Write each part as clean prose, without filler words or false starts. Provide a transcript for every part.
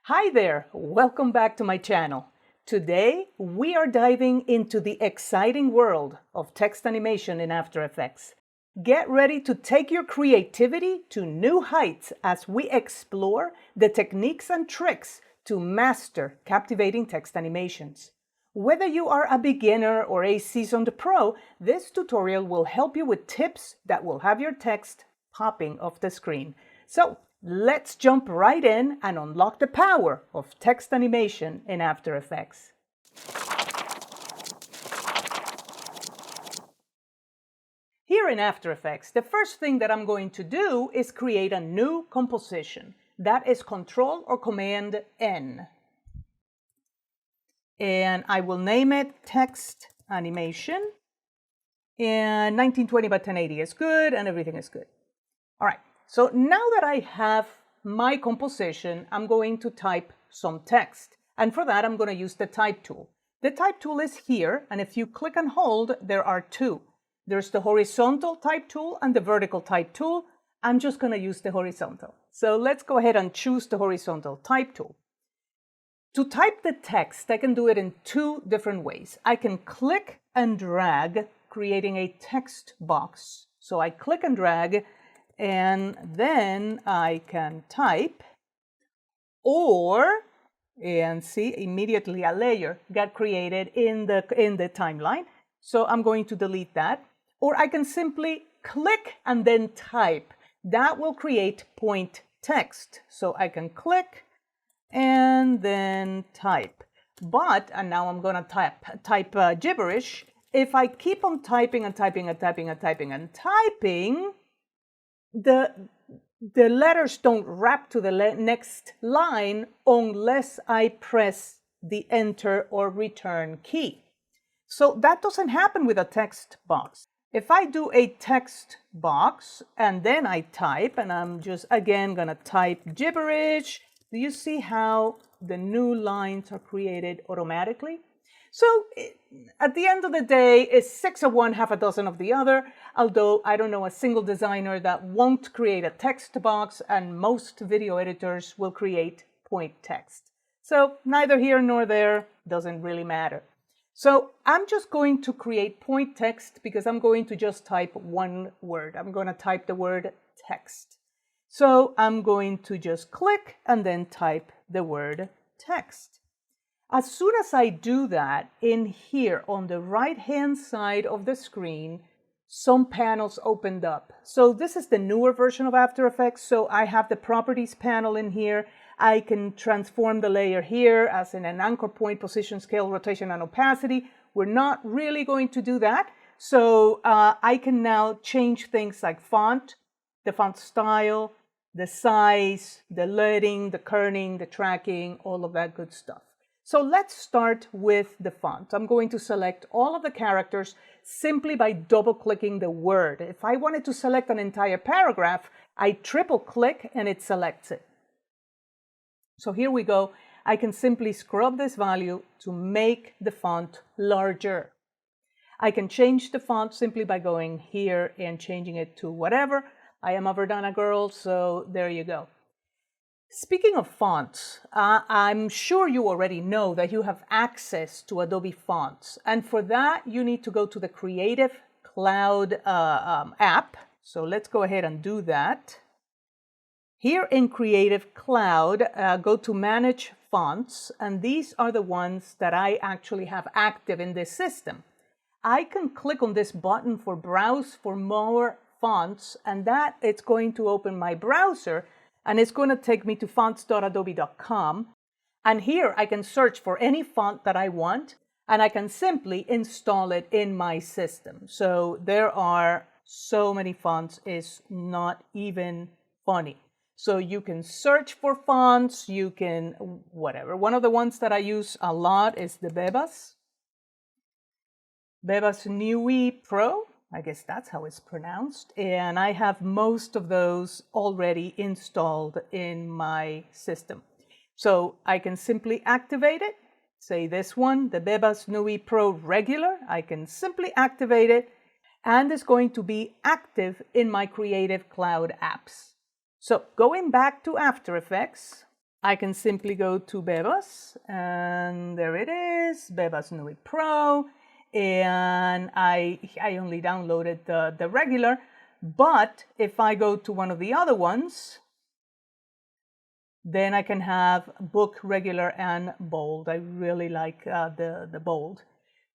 Hi there, welcome back to my channel. Today we are diving into the exciting world of text animation in After Effects. Get ready to take your creativity to new heights as we explore the techniques and tricks to master captivating text animations. Whether you are a beginner or a seasoned pro, this tutorial will help you with tips that will have your text popping off the screen. So, let's jump right in and unlock the power of text animation in After Effects. Here in After Effects, the first thing that I'm going to do is create a new composition. That is Control or Command N. And I will name it Text Animation. And 1920 by 1080 is good and everything is good. All right. So now that I have my composition, I'm going to type some text. And for that, I'm going to use the type tool. The type tool is here, and if you click and hold, there are two. There's the horizontal type tool and the vertical type tool. I'm just going to use the horizontal. So let's go ahead and choose the horizontal type tool. To type the text, I can do it in two different ways. I can click and drag, creating a text box. So I click and drag, and then I can type, and see, immediately a layer got created in the timeline. So I'm going to delete that. Or I can simply click and then type. That will create point text. So I can click and then type. And now I'm going to type gibberish. If I keep on typing and typing and typing and typing and typing, the letters don't wrap to the next line unless I press the enter or return key. So that doesn't happen with a text box. If I do a text box and then I type, and I'm just again gonna type gibberish, do you see how the new lines are created automatically? So at the end of the day, it's 6 of one, half a dozen of the other, although I don't know a single designer that won't create a text box, and most video editors will create point text. So neither here nor there, doesn't really matter. So I'm just going to create point text because I'm going to just type one word. I'm going to type the word text. So I'm going to just click and then type the word text. As soon as I do that, in here on the right-hand side of the screen, some panels opened up. So this is the newer version of After Effects. So I have the properties panel in here. I can transform the layer here as in an anchor point, position, scale, rotation, and opacity. We're not really going to do that. So I can now change things like font, the font style, the size, the leading, the kerning, the tracking, all of that good stuff. So let's start with the font. I'm going to select all of the characters simply by double-clicking the word. If I wanted to select an entire paragraph, I triple-click and it selects it. So here we go. I can simply scrub this value to make the font larger. I can change the font simply by going here and changing it to whatever. I am a Verdana girl, so there you go. Speaking of fonts, I'm sure you already know that you have access to Adobe Fonts. And for that, you need to go to the Creative Cloud app. So let's go ahead and do that. Here in Creative Cloud, go to Manage Fonts. And these are the ones that I actually have active in this system. I can click on this button for Browse for more fonts, and that it's going to open my browser. And it's going to take me to fonts.adobe.com. And here I can search for any font that I want, and I can simply install it in my system. So there are so many fonts, it's not even funny. So you can search for fonts, you can whatever. One of the ones that I use a lot is the Bebas Neue Pro. I guess that's how it's pronounced. And I have most of those already installed in my system. So I can simply activate it. Say this one, the Bebas Neue Pro Regular. I can simply activate it, and it's going to be active in my Creative Cloud apps. So going back to After Effects, I can simply go to Bebas, and there it is, Bebas Nui Pro, and I only downloaded the regular, but if I go to one of the other ones, then I can have book, regular, and bold. I really like the bold.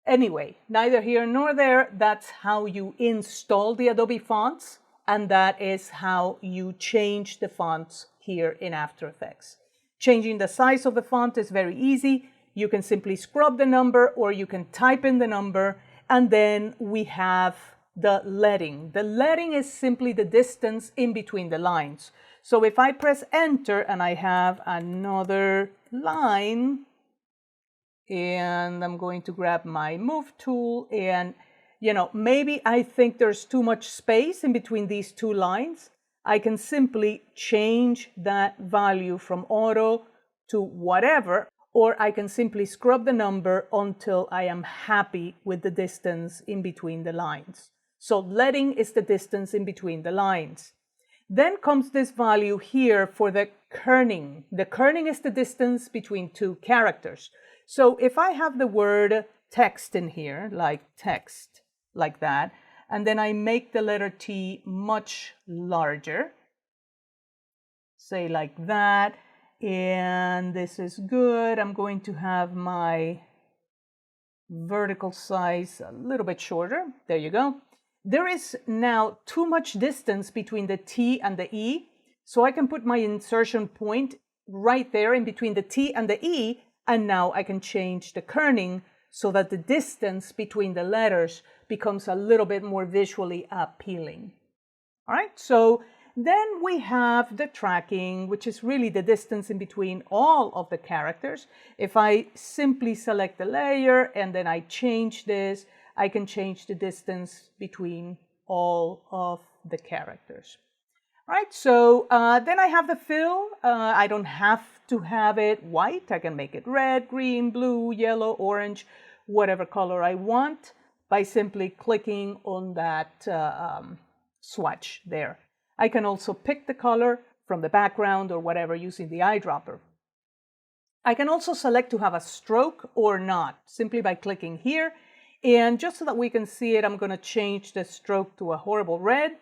Anyway, neither here nor there, that's how you install the Adobe Fonts, and that is how you change the fonts here in After Effects. Changing the size of the font is very easy. You can simply scrub the number or you can type in the number, and then we have the leading. The leading is simply the distance in between the lines. So if I press enter and I have another line, and I'm going to grab my move tool, and maybe I think there's too much space in between these two lines, I can simply change that value from auto to whatever, or I can simply scrub the number until I am happy with the distance in between the lines. So leading is the distance in between the lines. Then comes this value here for the kerning. The kerning is the distance between two characters. So if I have the word text in here, like text, like that, and then I make the letter T much larger, say like that, and this is good. I'm going to have my vertical size a little bit shorter. There you go. There is now too much distance between the T and the E, so I can put my insertion point right there in between the T and the E, and now I can change the kerning so that the distance between the letters becomes a little bit more visually appealing. All right, so then we have the tracking, which is really the distance in between all of the characters. If I simply select the layer and then I change this, I can change the distance between all of the characters. All right, so then I have the fill. I don't have to have it white. I can make it red, green, blue, yellow, orange, whatever color I want by simply clicking on that swatch there. I can also pick the color from the background or whatever using the eyedropper. I can also select to have a stroke or not, simply by clicking here. And just so that we can see it, I'm going to change the stroke to a horrible red.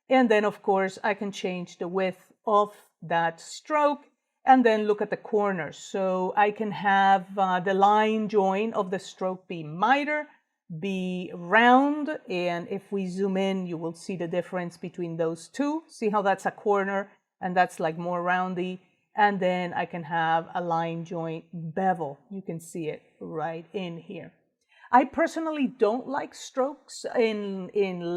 And then, of course, I can change the width of that stroke and then look at the corners. So I can have the line join of the stroke be miter, be round, and if we zoom in, you will see the difference between those two. See how that's a corner and that's like more roundy. And then I can have a line joint bevel. You can see it right in here. I personally don't like strokes in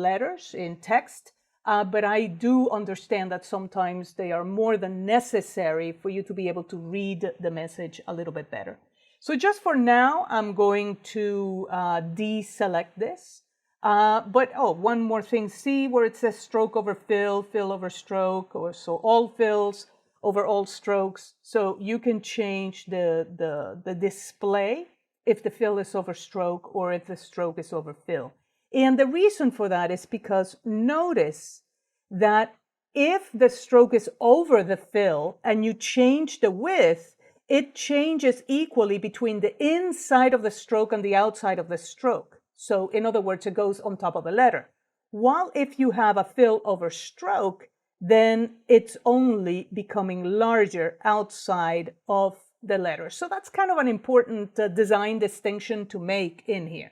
letters, in text, but I do understand that sometimes they are more than necessary for you to be able to read the message a little bit better. So just for now, I'm going to deselect this. But one more thing, see where it says stroke over fill, fill over stroke, or so all fills over all strokes. So you can change the display if the fill is over stroke or if the stroke is over fill. And the reason for that is because notice that if the stroke is over the fill and you change the width, it changes equally between the inside of the stroke and the outside of the stroke. So in other words, it goes on top of the letter. While if you have a fill over stroke, then it's only becoming larger outside of the letter. So that's kind of an important design distinction to make in here.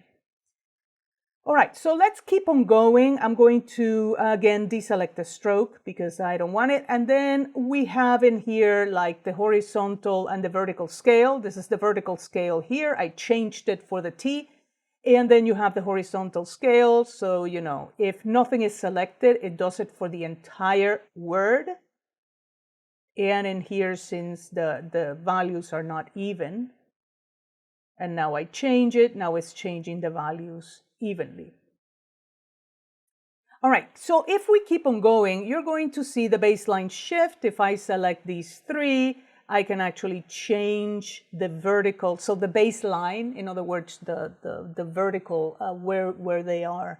All right, so let's keep on going. I'm going to, again, deselect the stroke because I don't want it. And then we have in here like the horizontal and the vertical scale. This is the vertical scale here. I changed it for the T. And then you have the horizontal scale. So, you know, if nothing is selected, it does it for the entire word. And in here, since the values are not even, and now I change it, now it's changing the values evenly. All right, so if we keep on going, you're going to see the baseline shift. If I select these three, I can actually change the vertical. So the baseline, in other words, the vertical where they are.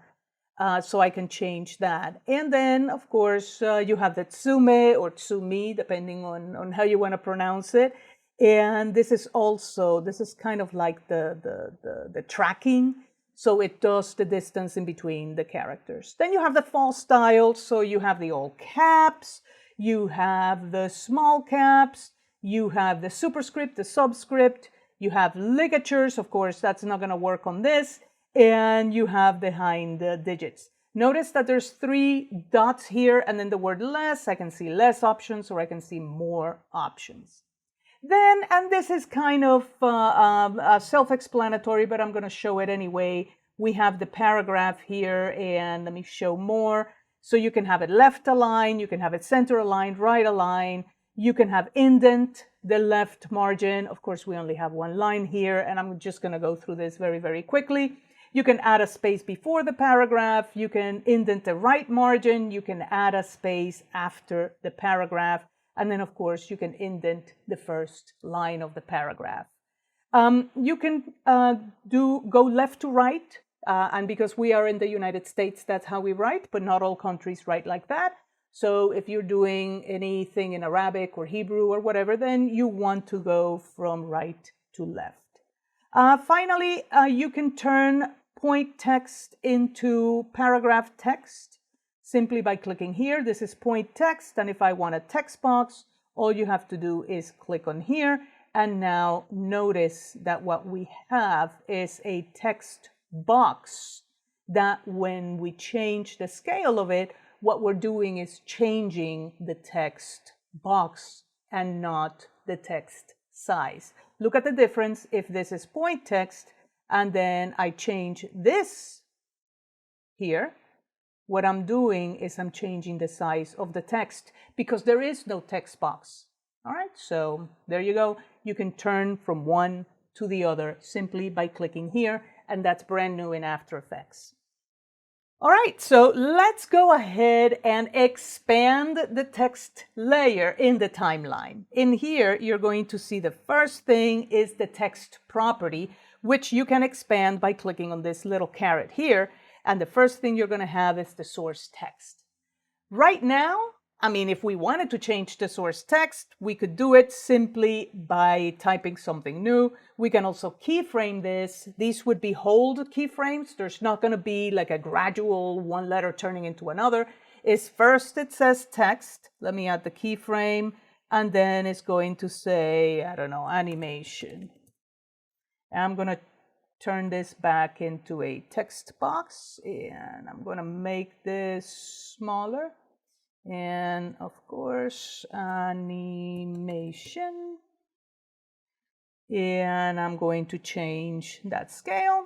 So I can change that. And then, of course, you have the tsume or tsumi, depending on how you want to pronounce it. And this is kind of like the tracking. So it does the distance in between the characters. Then you have the faux styles. So you have the all caps, you have the small caps, you have the superscript, the subscript, you have ligatures. Of course, that's not going to work on this. And you have behind the digits. Notice that there's 3 dots here, and then the word less. I can see less options, or I can see more options. Then, and this is kind of self-explanatory, but I'm going to show it anyway. We have the paragraph here, and let me show more. So you can have it left aligned, you can have it center aligned, right aligned. You can have indent, the left margin. Of course, we only have 1 line here, and I'm just going to go through this very, very quickly. You can add a space before the paragraph. You can indent the right margin. You can add a space after the paragraph. And then, of course, you can indent the first line of the paragraph. You can go left to right. And because we are in the United States, that's how we write. But not all countries write like that. So if you're doing anything in Arabic or Hebrew or whatever, then you want to go from right to left. Finally, you can turn point text into paragraph text simply by clicking here. This is point text, and if I want a text box, all you have to do is click on here, and now notice that what we have is a text box that when we change the scale of it, what we're doing is changing the text box and not the text size. Look at the difference if this is point text and then I change this here. What I'm doing is I'm changing the size of the text because there is no text box. All right, so there you go. You can turn from one to the other simply by clicking here, and that's brand new in After Effects. All right, so let's go ahead and expand the text layer in the timeline. In here, you're going to see the first thing is the text property, which you can expand by clicking on this little caret here. And the first thing you're going to have is the source text. Right now, I mean, if we wanted to change the source text, we could do it simply by typing something new. We can also keyframe this. These would be hold keyframes. There's not going to be like a gradual one letter turning into another. It's first it says text. Let me add the keyframe. And then it's going to say, I don't know, animation. And I'm going to turn this back into a text box. And I'm going to make this smaller. And of course, animation. And I'm going to change that scale.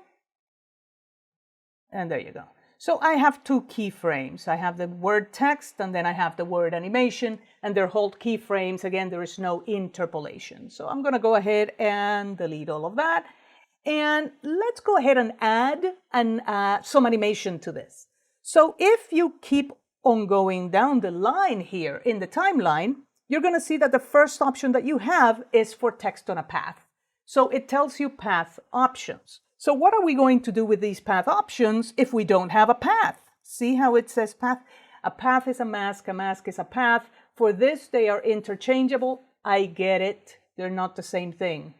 And there you go. So I have two keyframes. I have the word text and then I have the word animation, and they're hold keyframes. Again, there is no interpolation. So I'm going to go ahead and delete all of that. And let's go ahead and add some animation to this. So if you keep on going down the line here in the timeline, you're going to see that the first option that you have is for text on a path. So it tells you path options. So what are we going to do with these path options if we don't have a path? See how it says path? A path is a mask is a path. For this, they are interchangeable. I get it. They're not the same thing.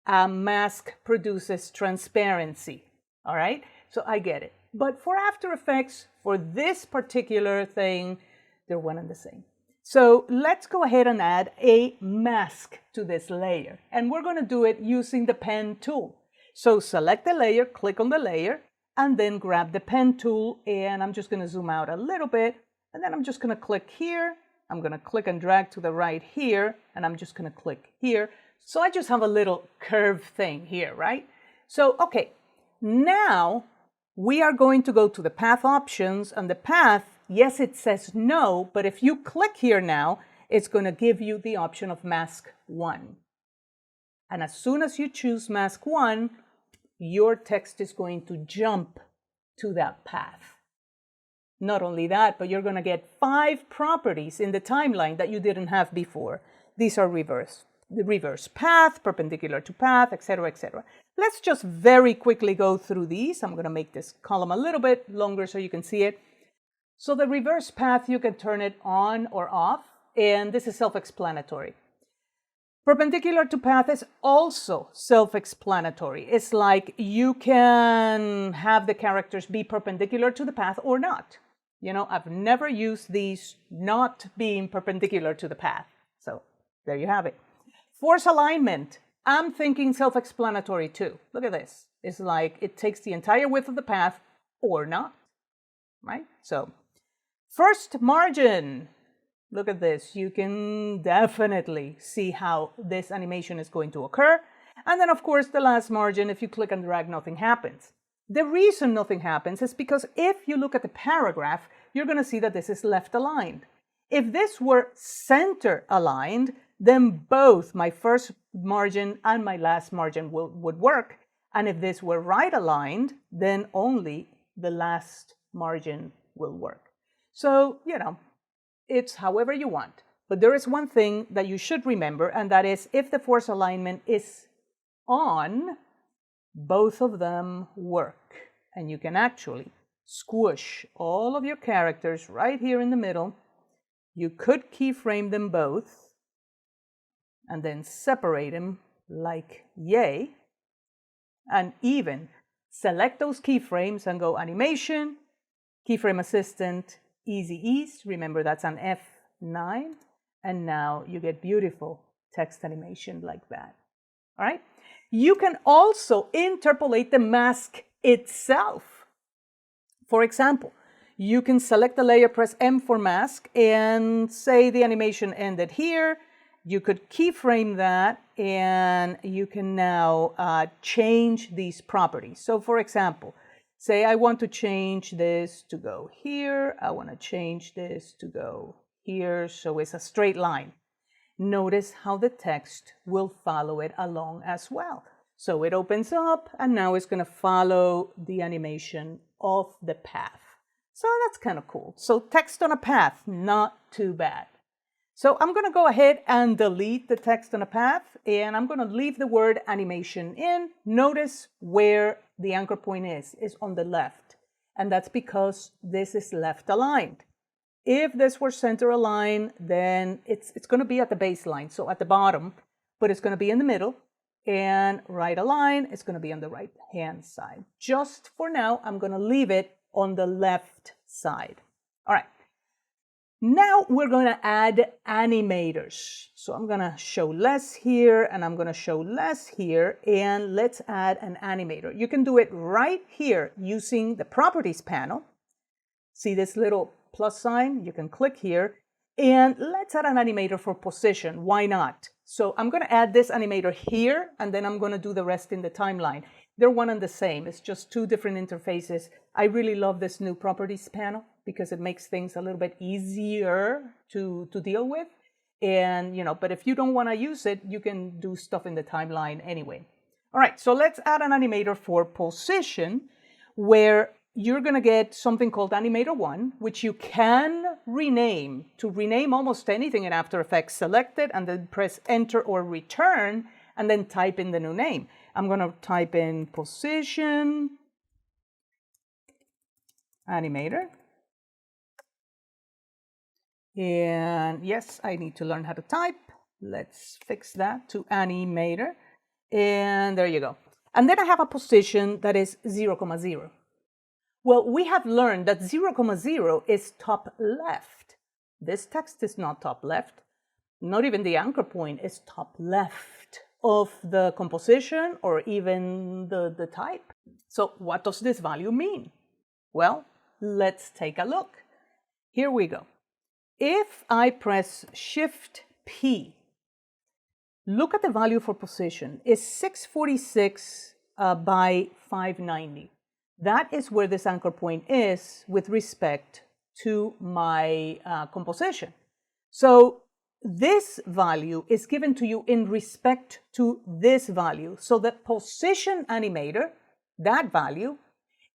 A mask produces transparency. All right? So I get it. But for After Effects, for this particular thing, they're one and the same. So let's go ahead and add a mask to this layer. And we're going to do it using the pen tool. So select the layer, click on the layer, and then grab the pen tool. And I'm just going to zoom out a little bit. And then I'm just going to click here. I'm going to click and drag to the right here. And I'm just going to click here. So I just have a little curve thing here, right? So, okay, now we are going to go to the path options, and the path, yes, it says no, but if you click here now, it's going to give you the option of mask 1. And as soon as you choose mask 1, your text is going to jump to that path. Not only that, but you're going to get 5 properties in the timeline that you didn't have before. These are reversed. the reverse path, perpendicular to path, etc., etc. Let's just very quickly go through these. I'm going to make this column a little bit longer so you can see it. So the reverse path, you can turn it on or off, and this is self-explanatory. Perpendicular to path is also self-explanatory. It's like you can have the characters be perpendicular to the path or not. You know, I've never used these not being perpendicular to the path. So there you have it. Force alignment, I'm thinking self-explanatory too. Look at this. It's like it takes the entire width of the path or not, right? So first margin. Look at this. You can definitely see how this animation is going to occur. And then, of course, the last margin, if you click and drag, nothing happens. The reason nothing happens is because if you look at the paragraph, you're going to see that this is left aligned. If this were center aligned, then both my first margin and my last margin would work. And if this were right aligned, then only the last margin will work. So, you know, it's however you want. But there is one thing that you should remember, and that is if the force alignment is on, both of them work. And you can actually squish all of your characters right here in the middle. You could keyframe them both and then separate them like yay. And even select those keyframes and go Animation, Keyframe Assistant, Easy Ease. Remember that's an F9. And now you get beautiful text animation like that. All right. You can also interpolate the mask itself. For example, you can select the layer, press M for mask, and say the animation ended here. You could keyframe that, and you can now change these properties. So for example, say I want to change this to go here. I want to change this to go here, so it's a straight line. Notice how the text will follow it along as well. So it opens up, and now it's going to follow the animation of the path. So that's kind of cool. So text on a path, not too bad. So I'm going to go ahead and delete the text on a path, and I'm going to leave the word animation in. Notice where the anchor point is on the left, and that's because this is left aligned. If this were center aligned, then it's going to be at the baseline, so at the bottom, but it's going to be in the middle, and right align is going to be on the right hand side. Just for now, I'm going to leave it on the left side. All right. Now we're going to add animators. So I'm going to show less here, and I'm going to show less here, and let's add an animator. You can do it right here using the Properties panel. See this little plus sign? You can click here, and let's add an animator for position. Why not? So I'm going to add this animator here, and then I'm going to do the rest in the timeline. They're one and the same. It's just two different interfaces. I really love this new Properties panel because it makes things a little bit easier to deal with. And, you know, but if you don't want to use it, you can do stuff in the timeline anyway. All right, so let's add an animator for position, where you're going to get something called Animator 1, which you can rename. To rename almost anything in After Effects, select it and then press Enter or Return, and then type in the new name. I'm going to type in Position Animator. And yes, I need to learn how to type. Let's fix that to Animator. And there you go. And then I have a position that is 0, 0. Well, we have learned that 0, 0 is top left. This text is not top left. Not even the anchor point is top left of the composition or even the type. So what does this value mean? Well, let's take a look. Here we go. If I press Shift P, look at the value for position. It's 646 by 590. That is where this anchor point is with respect to my composition. So this value is given to you in respect to this value. So the position animator, that value,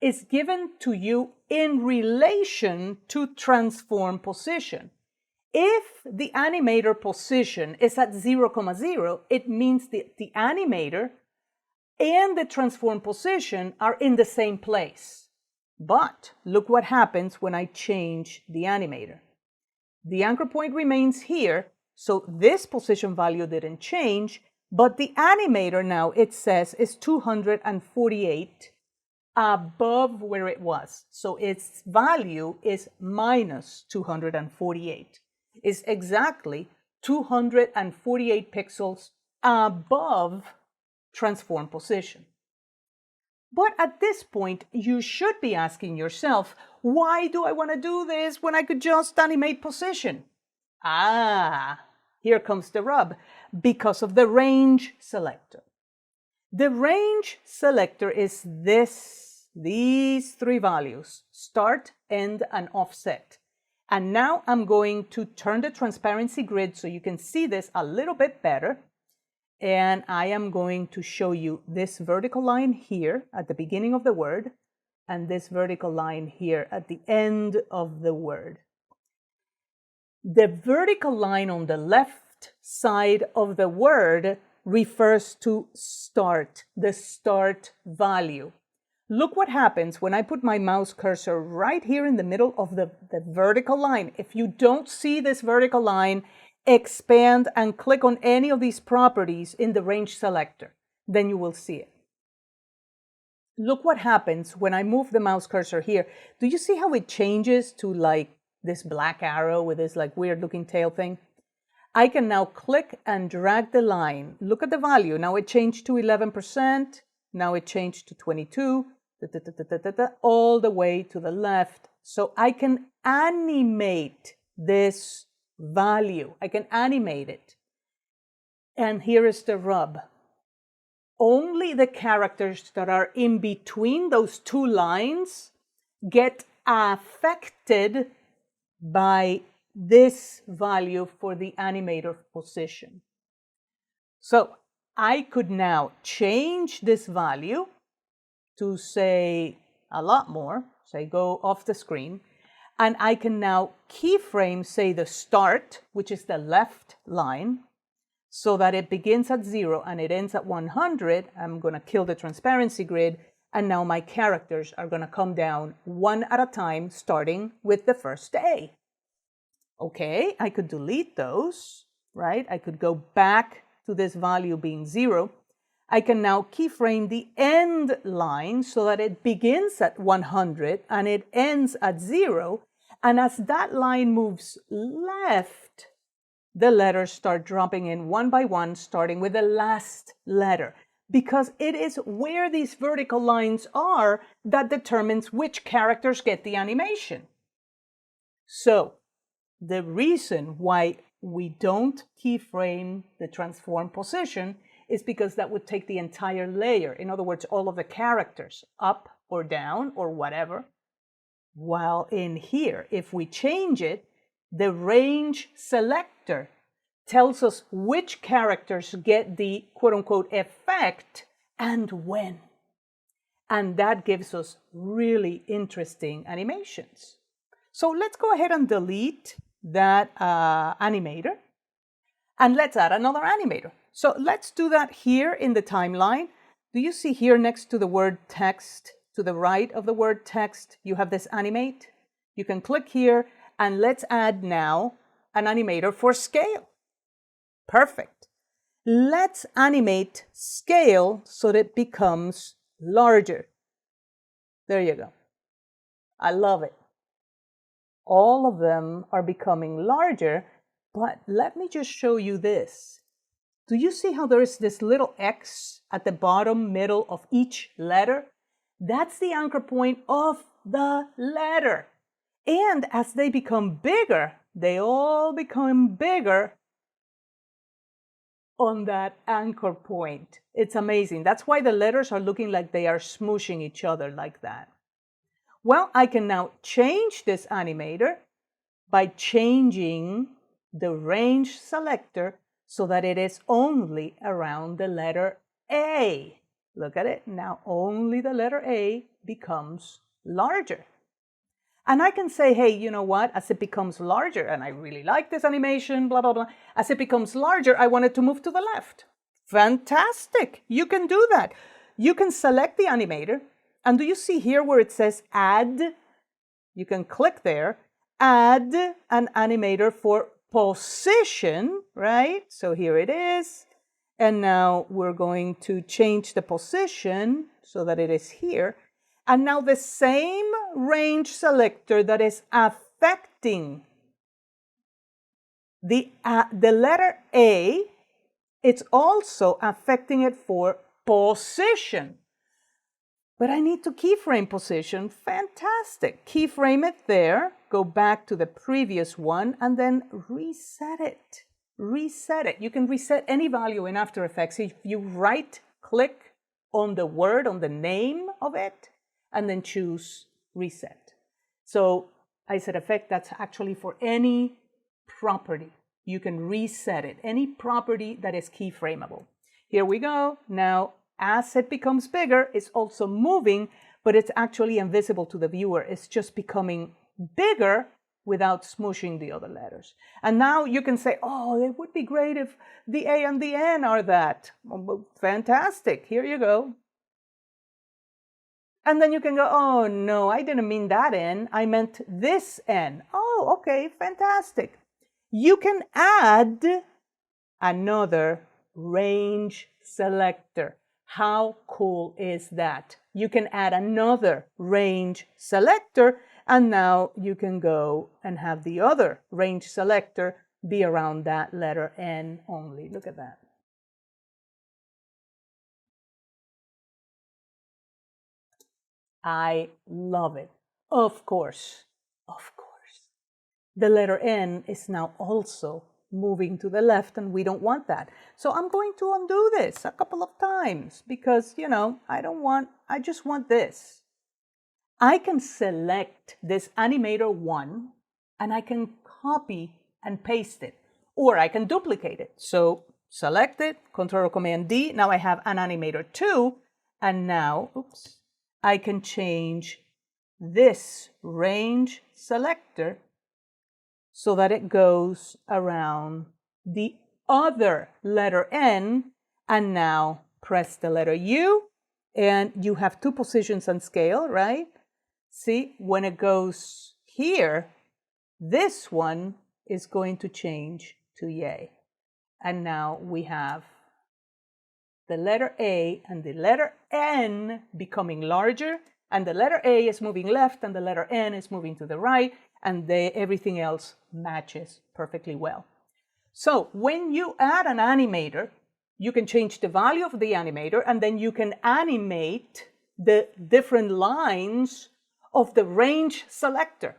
is given to you in relation to transform position. If the animator position is at 0,0, it means that the animator and the transform position are in the same place. But look what happens when I change the animator. The anchor point remains here, so this position value didn't change, but the animator now, it says, is 248 above where it was. So its value is minus 248. It's exactly 248 pixels above transform position. But at this point, you should be asking yourself, why do I want to do this when I could just animate position? Here comes the rub, because of the range selector. The range selector is these three values, start, end, and offset. And now I'm going to turn the transparency grid so you can see this a little bit better. And I am going to show you this vertical line here at the beginning of the word and this vertical line here at the end of the word. The vertical line on the left side of the word refers to start, the start value. Look what happens when I put my mouse cursor right here in the middle of the vertical line. If you don't see this vertical line, expand and click on any of these properties in the range selector, then you will see it. Look what happens when I move the mouse cursor here. Do you see how it changes to like this black arrow with this like weird looking tail thing? I can now click and drag the line. Look at the value. Now it changed to 11%. Now it changed to 22, all the way to the left. So I can animate this value. I can animate it. And here is the rub. Only the characters that are in between those two lines get affected by this value for the animator position. So I could now change this value to say a lot more, say go off the screen, and I can now keyframe, say the start, which is the left line, so that it begins at 0 and it ends at 100. I'm going to kill the transparency grid, and now my characters are going to come down one at a time, starting with the first A. Okay, I could delete those, right? I could go back to this value being 0. I can now keyframe the end line so that it begins at 100 and it ends at 0. And as that line moves left, the letters start dropping in one by one, starting with the last letter, because it is where these vertical lines are that determines which characters get the animation. So the reason why we don't keyframe the transform position is because that would take the entire layer. In other words, all of the characters up or down or whatever. While in here, if we change it, the range selector tells us which characters get the quote-unquote effect and when. And that gives us really interesting animations. So let's go ahead and delete that animator. And let's add another animator. So let's do that here in the timeline. Do you see here next to the word text, to the right of the word text, you have this animate? You can click here and let's add now an animator for scale. Perfect. Let's animate scale so that it becomes larger. There you go. I love it. All of them are becoming larger, but let me just show you this. Do you see how there is this little X at the bottom middle of each letter? That's the anchor point of the letter. And as they become bigger, they all become bigger on that anchor point. It's amazing. That's why the letters are looking like they are smooshing each other like that. Well, I can now change this animator by changing the range selector so that it is only around the letter A. Look at it. Now only the letter A becomes larger. And I can say, hey, you know what? As it becomes larger, and I really like this animation, blah, blah, blah. As it becomes larger, I want it to move to the left. Fantastic. You can do that. You can select the animator. And do you see here where it says add? You can click there. Add an animator for position, right? So here it is. And now we're going to change the position so that it is here. And now the same range selector that is affecting the letter A, it's also affecting it for position. But I need to keyframe position. Fantastic. Keyframe it there, go back to the previous one, and then reset it. Reset it. You can reset any value in After Effects if you right-click on the word, on the name of it, and then choose reset. So I said effect, that's actually for any property. You can reset it, any property that is keyframeable. Here we go. Now, as it becomes bigger, it's also moving, but it's actually invisible to the viewer. It's just becoming bigger without smooshing the other letters. And now you can say, oh, it would be great if the A and the N are that. Well, fantastic. Here you go. And then you can go, oh, no, I didn't mean that N. I meant this N. Oh, okay, fantastic. You can add another range selector. How cool is that? You can add another range selector, and now you can go and have the other range selector be around that letter N only. Look at that. I love it. Of course. The letter N is now also moving to the left, and we don't want that. So I'm going to undo this a couple of times because, you know, I just want this. I can select this animator 1 and I can copy and paste it, or I can duplicate it. So select it, Control Command D. Now I have an animator 2, and now, I can change this range selector so that it goes around the other letter N, and now press the letter U, and you have 2 positions and scale, right? See, when it goes here, this one is going to change to yay. And now we have the letter A and the letter N becoming larger, and the letter A is moving left and the letter N is moving to the right, and everything else matches perfectly well. So when you add an animator, you can change the value of the animator, and then you can animate the different lines of the range selector.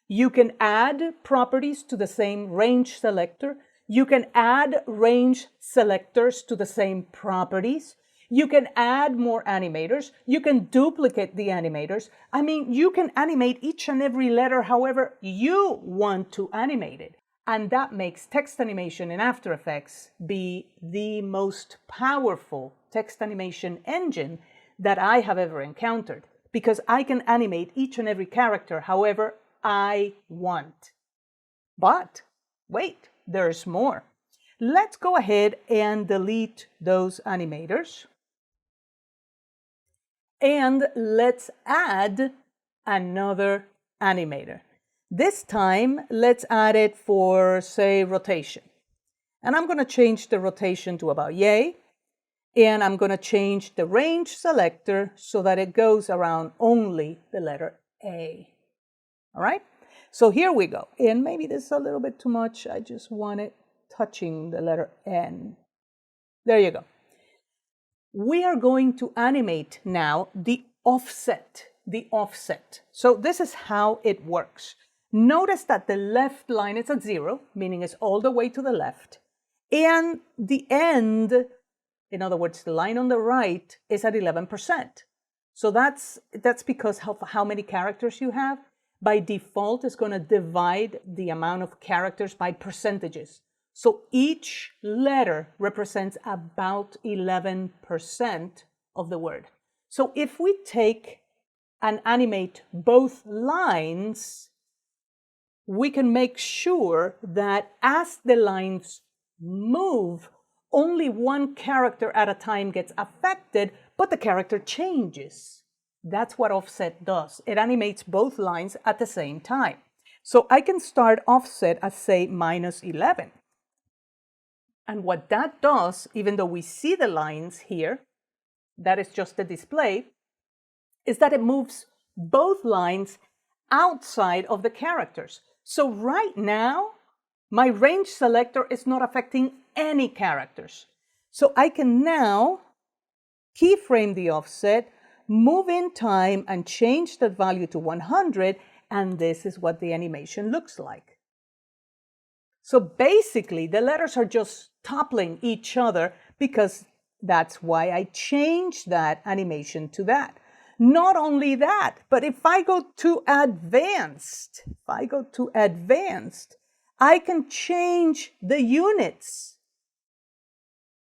You can add properties to the same range selector. You can add range selectors to the same properties. You can add more animators. You can duplicate the animators. I mean, you can animate each and every letter however you want to animate it. And that makes text animation in After Effects be the most powerful text animation engine that I have ever encountered, because I can animate each and every character however I want. But wait, there's more. Let's go ahead and delete those animators. And let's add another animator. This time, let's add it for, say, rotation. And I'm going to change the rotation to about yay. And I'm going to change the range selector so that it goes around only the letter A. All right? So here we go. And maybe this is a little bit too much. I just want it touching the letter N. There you go. We are going to animate now the offset. So this is how it works. Notice that the left line is at 0, meaning it's all the way to the left. And the end, in other words, the line on the right, is at 11%. So that's because of how many characters you have. By default, it's going to divide the amount of characters by percentages. So each letter represents about 11% of the word. So if we take and animate both lines, we can make sure that as the lines move, only one character at a time gets affected, but the character changes. That's what offset does. It animates both lines at the same time. So I can start offset as, say, -11. And what that does, even though we see the lines here, that is just a display, is that it moves both lines outside of the characters. So right now, my range selector is not affecting any characters. So I can now keyframe the offset, move in time, and change that value to 100, and this is what the animation looks like. So basically, the letters are just toppling each other because that's why I changed that animation to that. Not only that, but if I go to advanced, I can change the units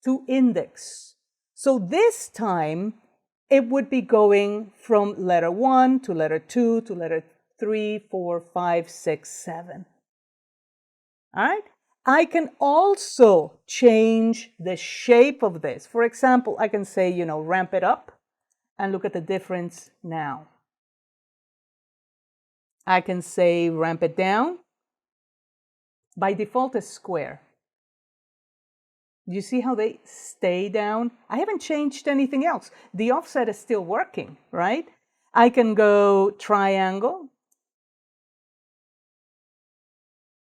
to index. So this time, it would be going from letter 1 to letter 2 to letter 3, 4, 5, 6, 7. All right? I can also change the shape of this. For example, I can say, ramp it up, and look at the difference now. I can say ramp it down. By default, it's square. Do you see how they stay down? I haven't changed anything else. The offset is still working, right? I can go triangle.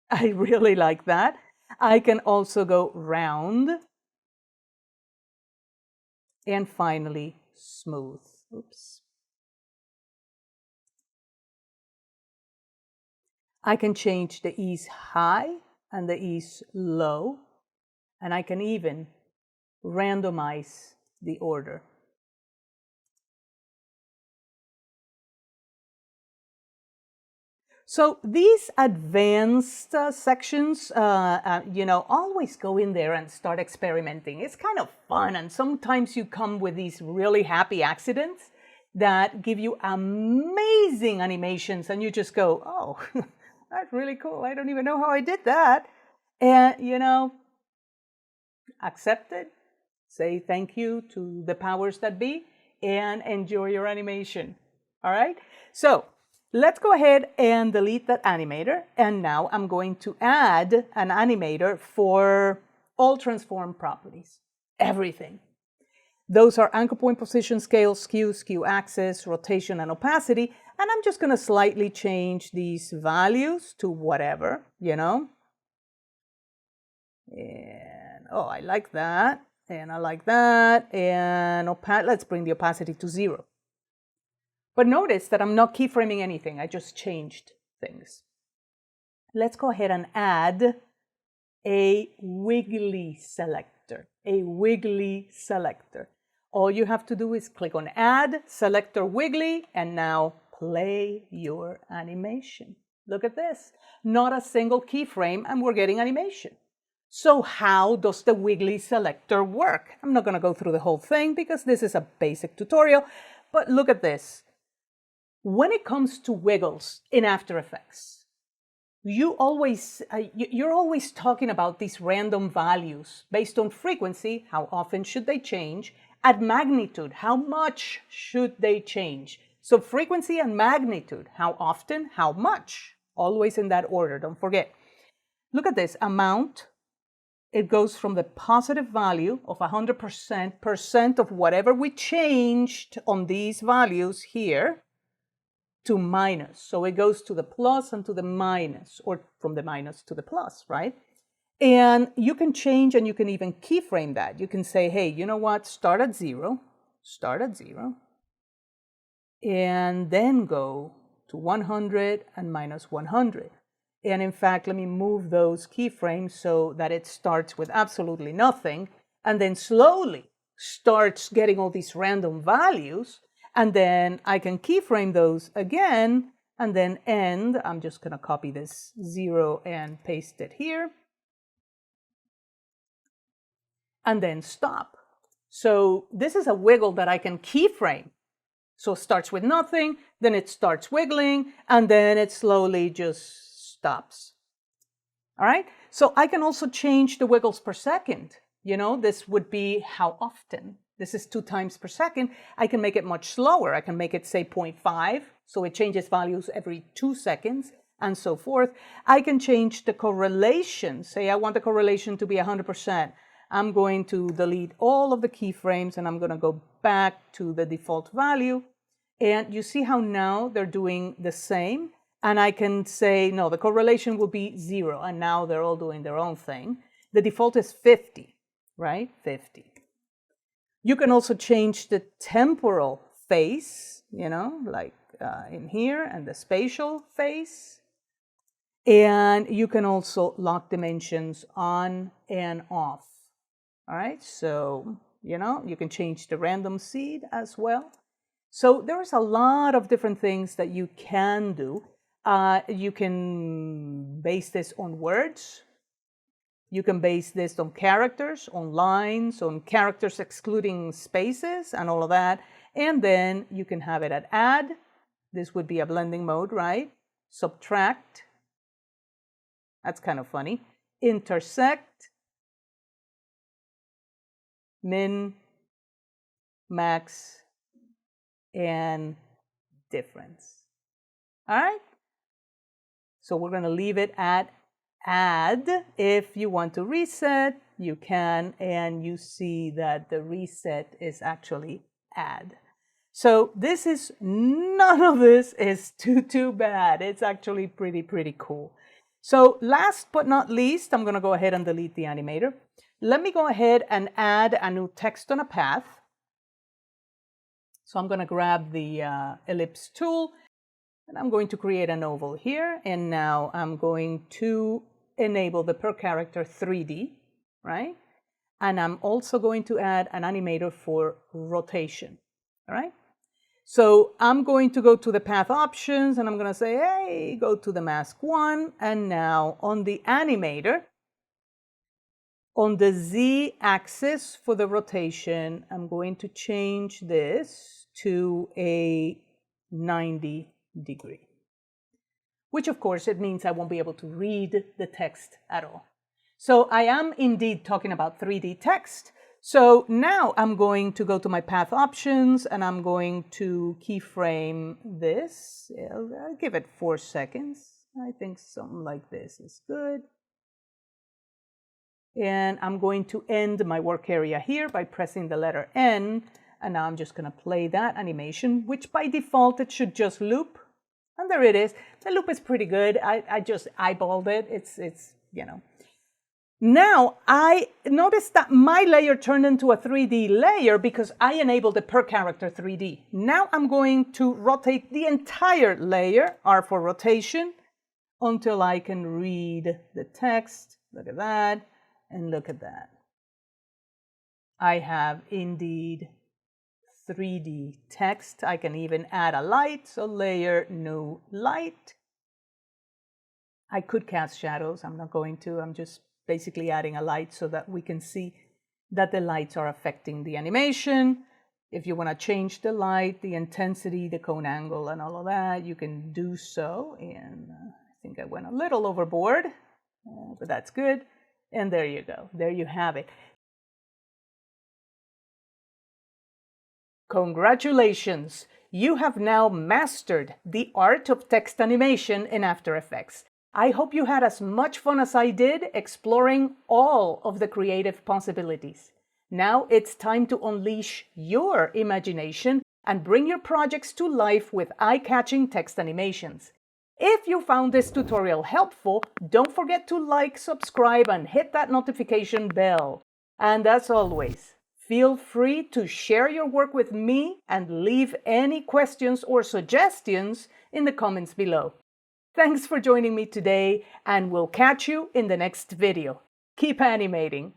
I really like that. I can also go round. And finally, smooth. Oops. I can change the ease high and the ease low. And I can even randomize the order. So these advanced sections, always go in there and start experimenting. It's kind of fun, and sometimes you come with these really happy accidents that give you amazing animations, and you just go, oh, that's really cool. I don't even know how I did that. And, accept it, say thank you to the powers that be, and enjoy your animation. All right? So let's go ahead and delete that animator. And now I'm going to add an animator for all transform properties, everything. Those are anchor point, position, scale, skew axis, rotation, and opacity. And I'm just going to slightly change these values to whatever, And, oh, I like that. And I like that. And let's bring the opacity to 0. But notice that I'm not keyframing anything. I just changed things. Let's go ahead and add a Wiggly Selector. All you have to do is click on Add, Selector Wiggly, and now play your animation. Look at this. Not a single keyframe, and we're getting animation. So how does the Wiggly Selector work? I'm not going to go through the whole thing because this is a basic tutorial, but look at this. When it comes to wiggles in After Effects, you're always talking about these random values based on frequency, how often should they change, at magnitude, how much should they change. So frequency and magnitude, how often, how much, always in that order, don't forget. Look at this, amount, it goes from the positive value of 100% of whatever we changed on these values here, to minus. So it goes to the plus and to the minus, or from the minus to the plus, right? And you can change, and you can even keyframe that. You can say, hey, you know what? Start at 0, and then go to 100 and minus 100. And in fact, let me move those keyframes so that it starts with absolutely nothing, and then slowly starts getting all these random values. And then I can keyframe those again, and then end. I'm just going to copy this 0 and paste it here. And then stop. So this is a wiggle that I can keyframe. So it starts with nothing, then it starts wiggling, and then it slowly just stops. All right, so I can also change the wiggles per second. You know, this would be how often. This is 2 times per second. I can make it much slower. I can make it, say, 0.5, so it changes values every 2 seconds, and so forth. I can change the correlation. Say I want the correlation to be 100%. I'm going to delete all of the keyframes, and I'm going to go back to the default value. And you see how now they're doing the same? And I can say, no, the correlation will be 0. And now they're all doing their own thing. The default is 50, right? 50. You can also change the temporal phase, you know, like in here, and the spatial phase. And you can also lock dimensions on and off. All right, so, you know, you can change the random seed as well. So there's a lot of different things that you can do. You can base this on words. You can base this on characters, on lines, on characters excluding spaces and all of that. And then you can have it at add. This would be a blending mode, right? Subtract. That's kind of funny. Intersect. Min, max, and difference. All right? So we're going to leave it at add. If you want to reset, you can, and you see that the reset is actually add. So this is, none of this is too bad. It's actually pretty cool. So last but not least, I'm going to go ahead and delete the animator. Let me go ahead and add a new text on a path. So I'm going to grab the ellipse tool, and I'm going to create an oval here. And now I'm going to enable the per character 3D, right? And I'm also going to add an animator for rotation, all right? So I'm going to go to the path options, and I'm going to say, hey, go to the mask 1. And now on the animator, on the Z axis for the rotation, I'm going to change this to a 90 degree, which of course it means I won't be able to read the text at all. So I am indeed talking about 3D text. So now I'm going to go to my path options, and I'm going to keyframe this. I'll give it 4 seconds. I think something like this is good. And I'm going to end my work area here by pressing the letter N. And now I'm just going to play that animation, which by default it should just loop. And there it is. The loop is pretty good. I just eyeballed it. It's you know. Now I noticed that my layer turned into a 3D layer because I enabled the per character 3D. Now I'm going to rotate the entire layer, R for rotation, until I can read the text. Look at that, and look at that. I have indeed 3D text. I can even add a light, so layer, new light. I could cast shadows. I'm not going to. I'm just basically adding a light so that we can see that the lights are affecting the animation. If you want to change the light, the intensity, the cone angle, and all of that, you can do so. And I think I went a little overboard, but that's good. And there you go. There you have it. Congratulations! You have now mastered the art of text animation in After Effects. I hope you had as much fun as I did exploring all of the creative possibilities. Now it's time to unleash your imagination and bring your projects to life with eye-catching text animations. If you found this tutorial helpful, don't forget to like, subscribe, and hit that notification bell. And as always, feel free to share your work with me and leave any questions or suggestions in the comments below. Thanks for joining me today, and we'll catch you in the next video. Keep animating!